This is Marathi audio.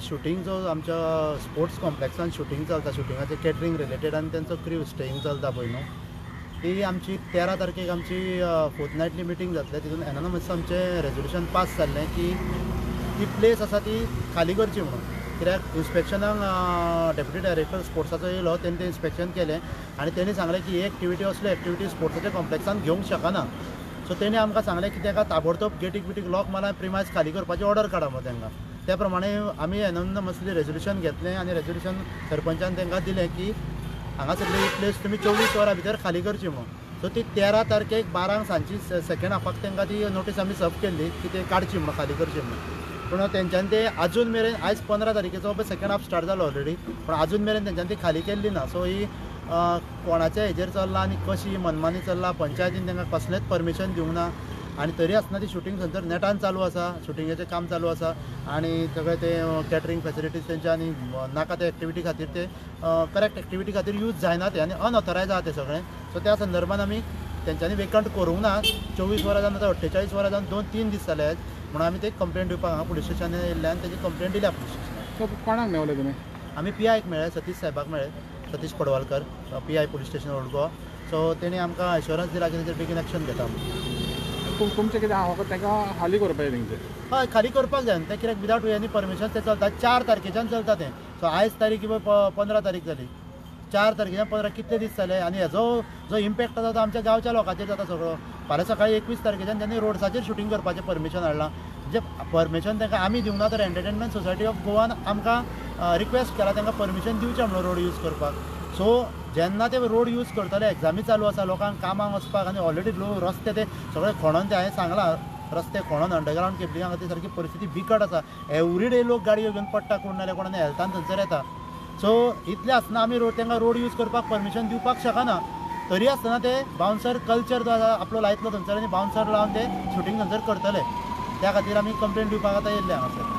शूटिंग जो आमच्या स्पोर्ट्स कॉम्प्लेक्सान शूटिंग चलता, शूटिंगाचे कॅटरिंग रिलेटेड आनी तेंचो क्रू स्टेईंग चलता पळय न्हू, ती आमची 13 तारखेक आमची फोर्थनायटली मिटींग जातले. तितून एनॉनमस आमचें रेजोल्युशन पास जाल्लें की ती प्लेस आसा ती खाली करची म्हणून. कित्याक इन्स्पेक्शनाक डेप्युटी डायरेक्टर स्पोर्ट्साचो येयलो, तेणी तें इन्स्पेक्शन केलें आनी तेणी सांगलें की एक्टिविटी असल्यो एक्टिविटी स्पोर्ट्साच्या कॉम्प्लेक्सान घेवंक शकना. सो तेणी आमकां सांगलें की ताका ताबडतोब गेटीक बिटीक लॉक मारून प्रिमायस खाली करपाची ऑर्डर काडा म्हणून तांकां. त्या प्रमाणे आमी एनॉनमसली रेजोल्युशन घेतलें आनी रेजोल्युशन सरपंचान तांकां दिलें की हांगासरली ही प्लेस तुमी 24 वरां भितर खाली करची म्हणून. सो ती 13 तारखेक 12 सांजची सेकंड हाफाक तांकां ती नोटीस आमी सर्व केल्ली की ते काडची म्हणून, खाली करची म्हणून. पूण तेंच्यांनी ते आजून मेरेन आयज 15 तारखेचो सेकंड हाफ स्टार्ट जालो ऑलरेडी, पूण आजून मेरेन तेंच्यांनी ती खाली केल्ली ना. सो ही कोणाच्या हेजेर चल्ला आनी कशी मनमानी चल्ला, पंचायतीन तांकां कसलेंच परमिशन दिवंक ना. आनी तरी आसतना ती शूटिंग थंयसर नेटान चालू आसा, शूटिंगेचें काम चालू आसा आनी सगळे ते कॅटरिंग फेसिलिटीज तेंच्या आनी नाका ते एक्टिविटी खातीर ते करेक्ट एक्टिविटी खातीर यूज जायना ते आनी अनऑथरायज आहा ते सगळें. सो त्या संदर्भान आमी तेंच्यांनी वेकंट करूंक ना. 24 वरां जावन आतां 48 वरां जावन 2-3 दीस जाले म्हणून आमी ते कंप्लेंट दिवपाक हांगा पुलीस स्टेशनार येयल्ले आनी तेजी कंप्लेंट दिल्या पुलीस स्टेशनार. कोणाक मेळले तुमी? आमी PIक मेळ्ळे, सतीश साहेबाक मेळ्ळे, Satish Padwalkar, PI police station old Goa. So तेणी आमकां एश्योरन्स दिला की तेजेर बेगीन एक्शन घेता. तुमचें कितें हांव तांकां खाली करपाक जाय तेंचें? हय, खाली करपाक जाय ते, कित्याक विदावट एनी परमिशन ते चलता. 4 तारखेच्यान चलता तें. सो आयज तारीख 15 तारीख जाली, 4 तारखेच्यान 15 कितले दीस जाले आनी हेजो जो इम्पॅक्ट जाता तो आमच्या गांवच्या लोकांचेर जाता सगळो. फाल्यां सकाळीं 21 तारखेच्यान त्यांनी रोड्साचेर शूटिंग करपाचें परमिशन हाडलां. म्हणजे परमिशन तांकां आमी दिवंक ना, तर एंटरटेनमेंट सोसायटी ऑफ गोवान आमकां रिक्वेस्ट केला तांकां परमिशन दिवचें म्हणून रोड यूज करपाक. सो जेन्ना ते रोड यूज करतले, एग्जामी चालू आसा, लोकांक कामाक वचपाक आनी ऑलरेडी रस्ते ते सगळे खणून ते हांवें सांगलां, रस्ते खणून अंडरग्रावंड केबलिंगा खातीर सारकी परिस्थिती बिकट आसा. एवरी डे लोक गाडयो घेवन पडटा, कोण नाल्यार कोणाने हेल्थान थंयसर येता. सो इतले आसतना आमी तांकां रोड यूज करपाक परमिशन दिवपाक शकना. तरी आसतना ते बाउन्सर कल्चर जो आसा आपलो लायतलो थंयसर आनी बाउन्सर लावन ते शूटिंग थंयसर करतले. त्या खातीर आमी कंप्लेंट दिवपाक आतां येयल्ले हांगासर.